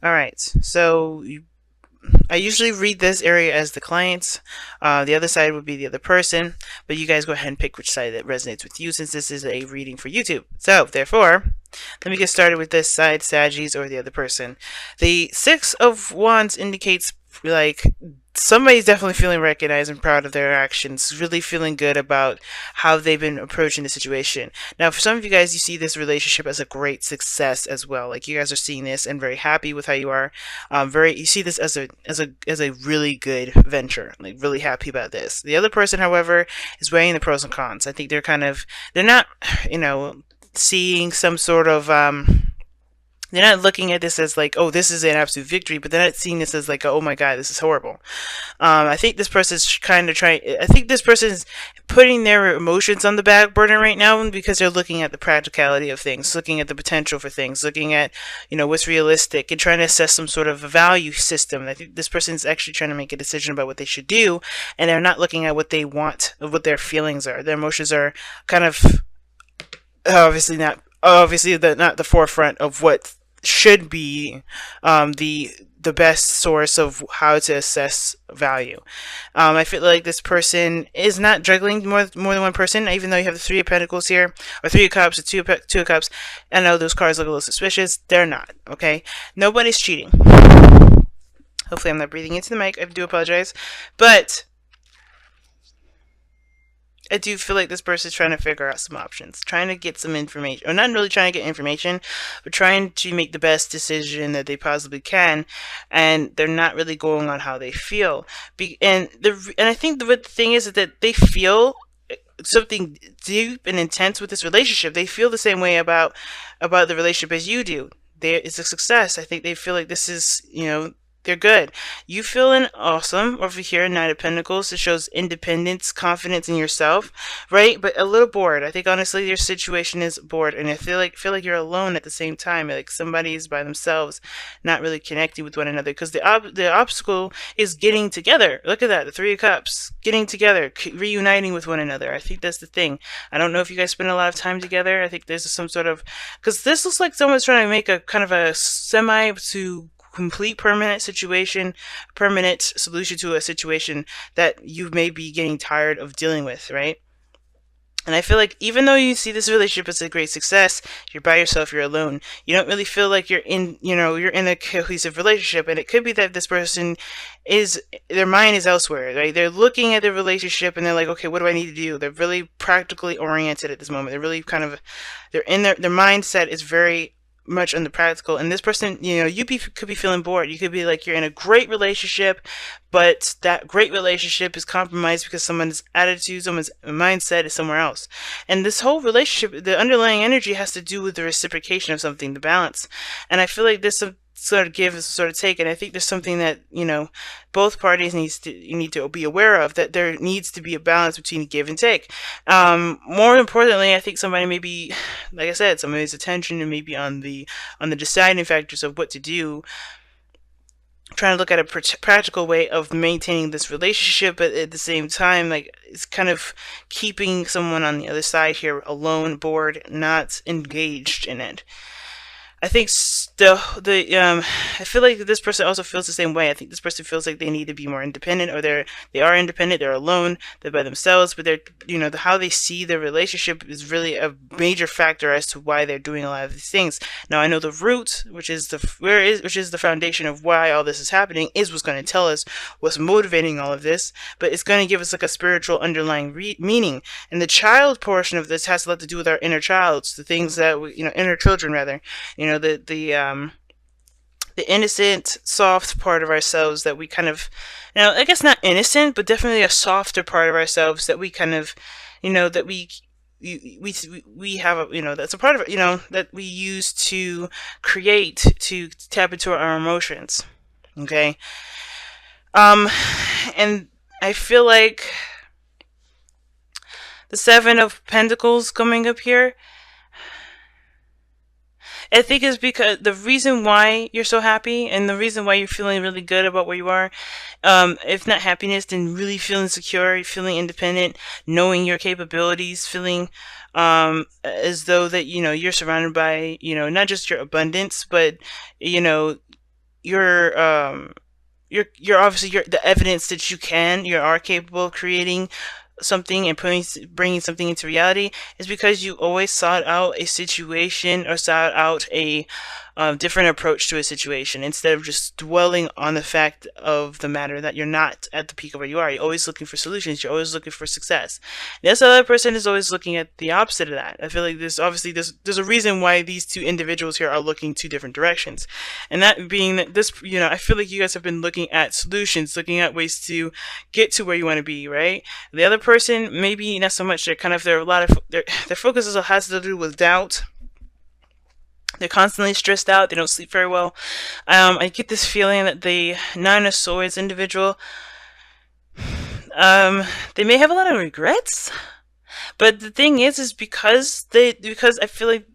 All right. So I usually read this area as the clients. The other side would be the other person, but you guys go ahead and pick which side that resonates with you since this is a reading for YouTube. So, therefore, let me get started with this side, Saggies, or the other person. The Six of Wands indicates like somebody's definitely feeling recognized and proud of their actions, really feeling good about how they've been approaching the situation. Now, for some of you guys, you see this relationship as a great success as well. Like you guys are seeing this and very happy with how you are. You see this as a really good venture. Like really happy about this. The other person, however, is weighing the pros and cons. I think they're not, seeing some sort of they're not looking at this as like, oh, this is an absolute victory, but they're not seeing this as like, oh my god, this is horrible. I think this person's kind of trying. I think this person's putting their emotions on the back burner right now because they're looking at the practicality of things, looking at the potential for things, looking at what's realistic, and trying to assess some sort of a value system. I think this person's actually trying to make a decision about what they should do, and they're not looking at what they want, what their feelings are. Their emotions are kind of obviously not the forefront of what should be the best source of how to assess value. I feel like this person is not juggling more than one person, even though you have the Three of Pentacles here, or Three of Cups, or two of Cups. I know those cards look a little suspicious. They're not, okay? Nobody's cheating. Hopefully I'm not breathing into the mic. I do apologize. But I do feel like this person is trying to figure out some options, trying to get some information, or not really trying to get information, but trying to make the best decision that they possibly can, and they're not really going on how they feel. And I think the thing is that they feel something deep and intense with this relationship. They feel the same way about the relationship as you do. There is a success. I think they feel like this is, they're good. You feeling awesome over here, Knight of Pentacles. It shows independence, confidence in yourself, right? But a little bored. I think honestly your situation is bored, and I feel like you're alone at the same time. Like somebody's by themselves, not really connecting with one another. Because the obstacle is getting together. Look at that, the Three of Cups, getting together, reuniting with one another. I think that's the thing. I don't know if you guys spend a lot of time together. I think there's some sort of, because this looks like someone's trying to make a kind of a semi to complete permanent solution to a situation that you may be getting tired of dealing with, right? And I feel like even though you see this relationship as a great success, you're by yourself, you're alone. You don't really feel like you're in a cohesive relationship. And it could be that this person their mind is elsewhere, right? They're looking at the relationship and they're like, okay, what do I need to do? They're really practically oriented at this moment. They're really they're in their mindset is very much on the practical. And this person, could be feeling bored. You could be like, you're in a great relationship, but that great relationship is compromised because someone's attitude, someone's mindset is somewhere else. And this whole relationship, the underlying energy has to do with the reciprocation of something, the balance. And I feel like this sort of give, sort of take, and I think there's something that both parties need to be aware of, that there needs to be a balance between give and take. More importantly, I think somebody may be, like I said, somebody's attention and maybe on the deciding factors of what to do, trying to look at a practical way of maintaining this relationship, but at the same time, like, it's kind of keeping someone on the other side here alone, bored, not engaged in it. I think I feel like this person also feels the same way. I think this person feels like they need to be more independent, or they are independent, they're alone, they're by themselves, but they're, how they see their relationship is really a major factor as to why they're doing a lot of these things. Now I know the root, which is the foundation of why all this is happening, is what's going to tell us what's motivating all of this, but it's going to give us like a spiritual underlying meaning. And the child portion of this has a lot to do with our inner childs, the things that we, inner children rather, the innocent, soft part of ourselves that we kind of, I guess not innocent, but definitely a softer part of ourselves that we kind of, that we have, that's a part of it, that we use to tap into our emotions. Okay. And I feel like the Seven of Pentacles coming up here, I think is because the reason why you're so happy and the reason why you're feeling really good about where you are, if not happiness, then really feeling secure, feeling independent, knowing your capabilities, feeling as though that you're surrounded by not just your abundance, but you're you're obviously the evidence that you are capable of creating something and bringing something into reality is because you always sought out a situation or sought out a different approach to a situation instead of just dwelling on the fact of the matter that you're not at the peak of where you are. You're always looking for solutions. You're always looking for success. This other person is always looking at the opposite of that. I feel like there's a reason why these two individuals here are looking two different directions, and that being that this, I feel like you guys have been looking at solutions, looking at ways to get to where you want to be, right? The other person, maybe not so much. They're kind of their focus has to do with doubt. They're constantly stressed out. They don't sleep very well. I get this feeling that the Nine of Swords individual, they may have a lot of regrets. But the thing is because I feel like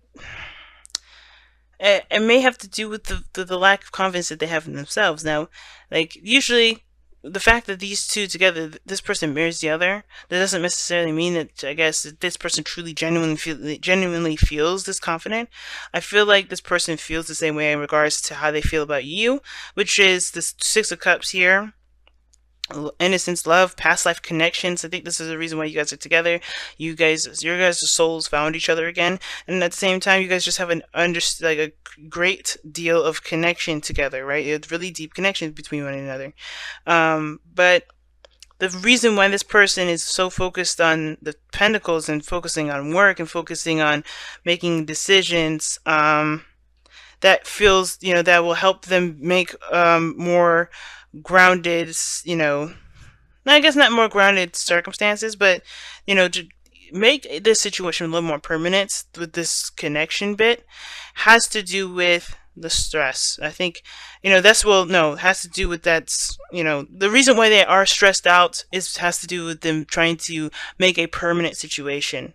it may have to do with the lack of confidence that they have in themselves. Now, like usually, the fact that these two together, this person mirrors the other, that doesn't necessarily mean that I guess that this person truly genuinely feels this confident. I feel like this person feels the same way in regards to how they feel about you, which is the Six of Cups here. Innocence, love, past life connections. I think this is the reason why you guys are together. Your guys' souls found each other again, and at the same time, you guys just have a great deal of connection together, right? It's really deep connections between one another. But the reason why this person is so focused on the Pentacles and focusing on work and focusing on making decisions, that feels, that will help them make more grounded, I guess not more grounded circumstances, but to make this situation a little more permanent with this connection bit has to do with the stress. I think, it has to do with the reason why they are stressed out has to do with them trying to make a permanent situation,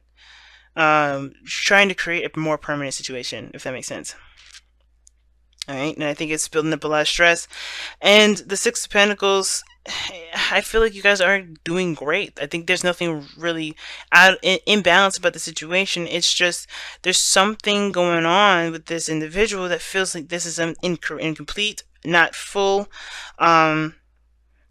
trying to create a more permanent situation, if that makes sense. All right, and I think it's building up a lot of stress. And the Six of Pentacles, I feel like you guys are doing great. I think there's nothing really imbalance about the situation. It's just there's something going on with this individual that feels like this is incomplete, not full. Because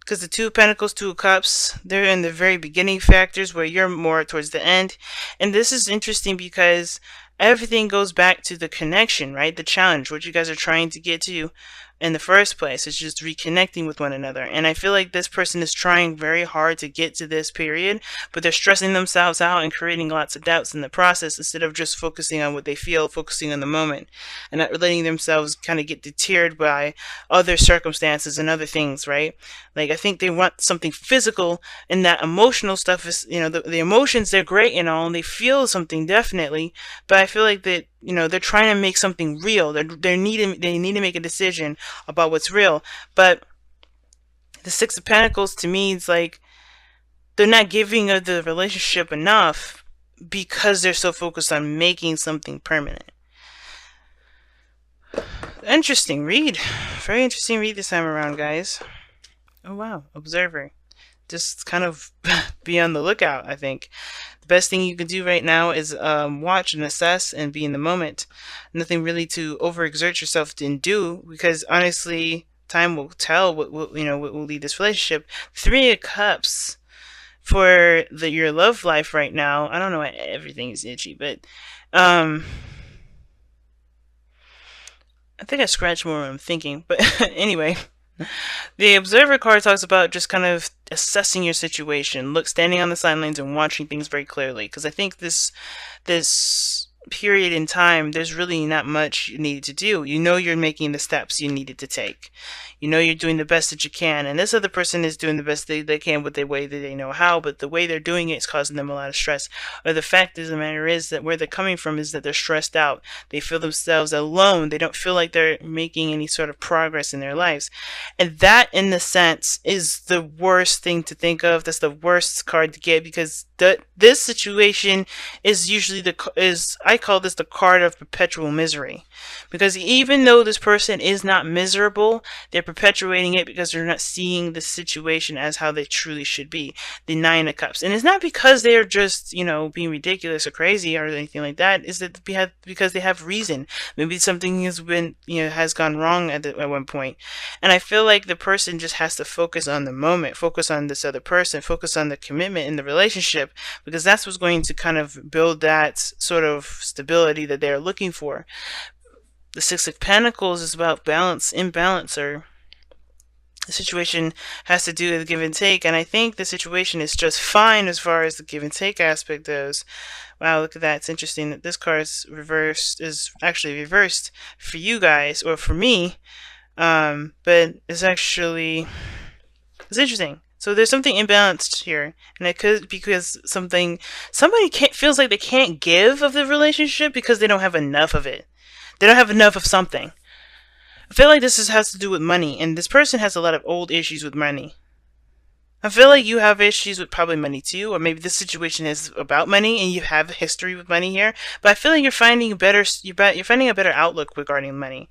the Two of Pentacles, Two of Cups, they're in the very beginning factors where you're more towards the end. And this is interesting because everything goes back to the connection, right? The challenge, what you guys are trying to get to in the first place. It's just reconnecting with one another. And I feel like this person is trying very hard to get to this period, but they're stressing themselves out and creating lots of doubts in the process instead of just focusing on what they feel, focusing on the moment, and not letting themselves kind of get deterred by other circumstances and other things, right? Like, I think they want something physical, and that emotional stuff is, the emotions, they're great and all, and they feel something definitely, but I feel like that, they're trying to make something real. They need to make a decision about what's real. But the Six of Pentacles, to me, it's like they're not giving the relationship enough because they're so focused on making something permanent. Interesting read. Very interesting read this time around, guys. Oh wow, Observer. Just kind of be on the lookout, I think. The best thing you can do right now is watch and assess and be in the moment. Nothing really to overexert yourself and do, because honestly, time will tell what will lead this relationship. Three of Cups for your love life right now. I don't know why everything is itchy, but I think I scratched more when I'm thinking. But anyway. The Observer card talks about just kind of assessing your situation, standing on the sidelines and watching things very clearly. Because I think this period in time, there's really not much you need to do. You're making the steps you needed to take. You're doing the best that you can, and this other person is doing the best they can with the way that they know how, but the way they're doing it is causing them a lot of stress. Or the fact of the matter is that where they're coming from is that they're stressed out. They feel themselves alone. They don't feel like they're making any sort of progress in their lives. And that, in the sense, is the worst thing to think of. That's the worst card to get, because this situation is usually I call this the card of perpetual misery, because even though this person is not miserable, they're perpetuating it because they're not seeing the situation as how they truly should be. The Nine of Cups, and it's not because they're just being ridiculous or crazy or anything like that. Is that because they have reason? Maybe something has been has gone wrong at one point, and I feel like the person just has to focus on the moment, focus on this other person, focus on the commitment in the relationship, because that's what's going to kind of build that sort of stability that they're looking for. The Six of Pentacles is about balance, imbalance, or the situation has to do with give and take, and I think the situation is just fine as far as the give and take aspect goes. Wow, look at that. It's interesting that this card is actually reversed for you guys, or for me, but it's interesting. So there's something imbalanced here, and it could be because somebody feels like they can't give of the relationship because they don't have enough of it. They don't have enough of something. I feel like has to do with money, and this person has a lot of old issues with money. I feel like you have issues with probably money too, or maybe this situation is about money and you have a history with money here. But I feel like you're finding a better outlook regarding money,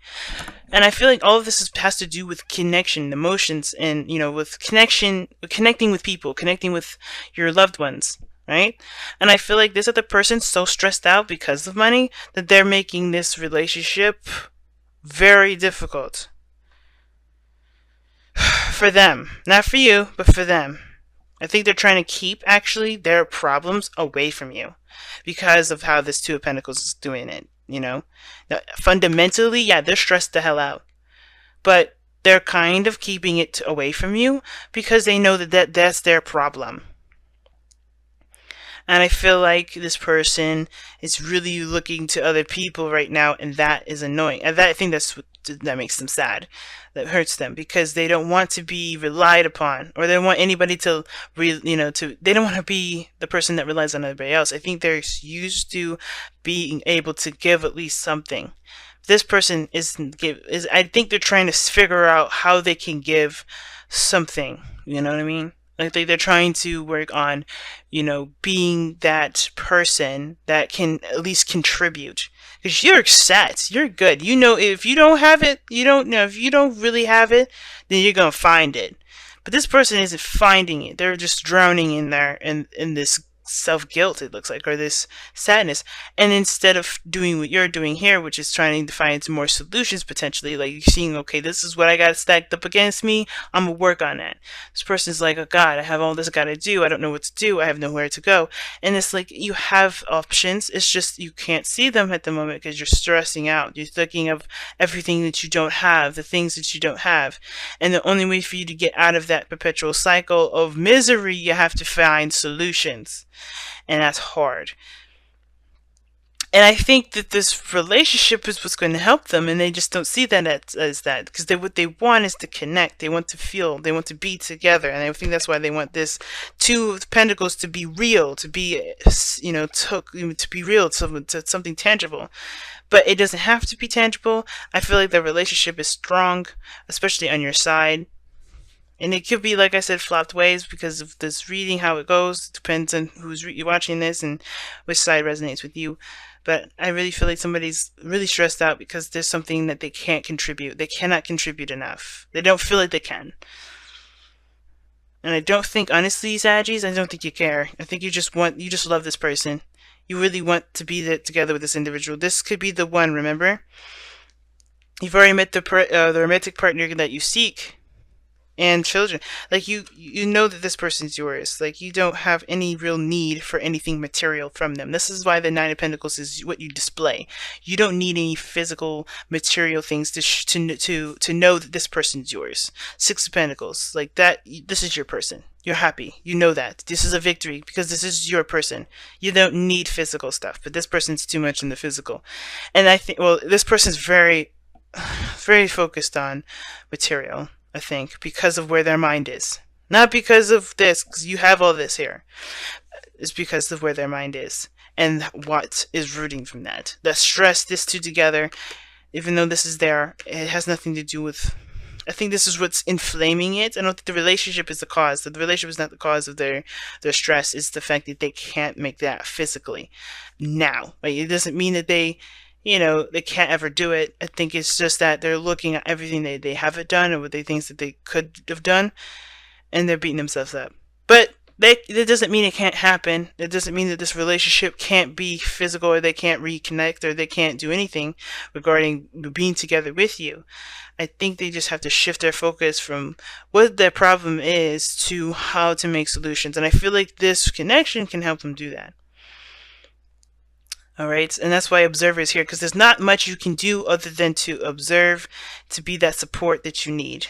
and I feel like all of this has to do with connection, emotions, and with connecting with people, connecting with your loved ones, right? And I feel like this other person's so stressed out because of money that they're making this relationship very difficult. For them. Not for you, but for them. I think they're trying to keep, actually, their problems away from you because of how this Two of Pentacles is doing it, Now, fundamentally, yeah, they're stressed the hell out. But they're kind of keeping it away from you because they know that that's their problem. And I feel like this person is really looking to other people right now, and that is annoying. And I think that makes them sad. That hurts them because they don't want to be relied upon, or they don't want anybody to, they don't want to be the person that relies on everybody else. I think they're used to being able to give at least something. This person I think they're trying to figure out how they can give something. You know what I mean? Like they're trying to work on, being that person that can at least contribute. Because you're set, you're good. If you don't have it, if you don't really have it, then you're gonna find it. But this person isn't finding it. They're just drowning in there, in this self-guilt, it looks like, or this sadness. And instead of doing what you're doing here, which is trying to find some more solutions, potentially, like seeing, okay, this is what I got stacked up against me, I'm gonna work on that. This person's like, oh God, I have all this I gotta do, I don't know what to do, I have nowhere to go. And it's like, you have options, it's just you can't see them at the moment because you're stressing out. You're thinking of everything that you don't have, the things that you don't have. And the only way for you to get out of that perpetual cycle of misery, you have to find solutions. And that's hard. And I think that this relationship is what's going to help them, and they just don't see that as that, because what they want is to connect. They want to feel. They want to be together, and I think that's why they want this Two of Pentacles to be real, to be, to be real, to something tangible. But it doesn't have to be tangible. I feel like the relationship is strong, especially on your side. And it could be, like I said, flopped ways because of this reading, how it goes. It depends on who's watching this and which side resonates with you. But I really feel like somebody's really stressed out because there's something that they can't contribute. They cannot contribute enough. They don't feel like they can. And I don't think, honestly, Saggies, I don't think you care. I think you just love this person. You really want to be together with this individual. This could be the one, remember? You've already met the romantic partner that you seek. And children, like you know that this person's yours. Like you don't have any real need for anything material from them. This is why the Nine of Pentacles is what you display. You don't need any physical material things to know that this person's yours. Six of Pentacles, like that. This is your person. You're happy. You know that this is a victory because this is your person. You don't need physical stuff, but this person's too much in the physical. And I think, well, this person's very, very focused on material. I think, because of where their mind is. Not because of this, because you have all this here. It's because of where their mind is and what is rooting from that. The stress, this two together, even though this is there, it has nothing to do with I think this is what's inflaming it. I don't think the relationship is the cause. The relationship is not the cause of their stress. It's the fact that they can't make that physically now. Like, it doesn't mean that they can't ever do it. I think it's just that they're looking at everything they haven't done and what they think that they could have done, and they're beating themselves up. But that doesn't mean it can't happen. It doesn't mean that this relationship can't be physical, or they can't reconnect, or they can't do anything regarding being together with you. I think they just have to shift their focus from what their problem is to how to make solutions. And I feel like this connection can help them do that. All right. And that's why Observer is here, because there's not much you can do other than to observe, to be that support that you need.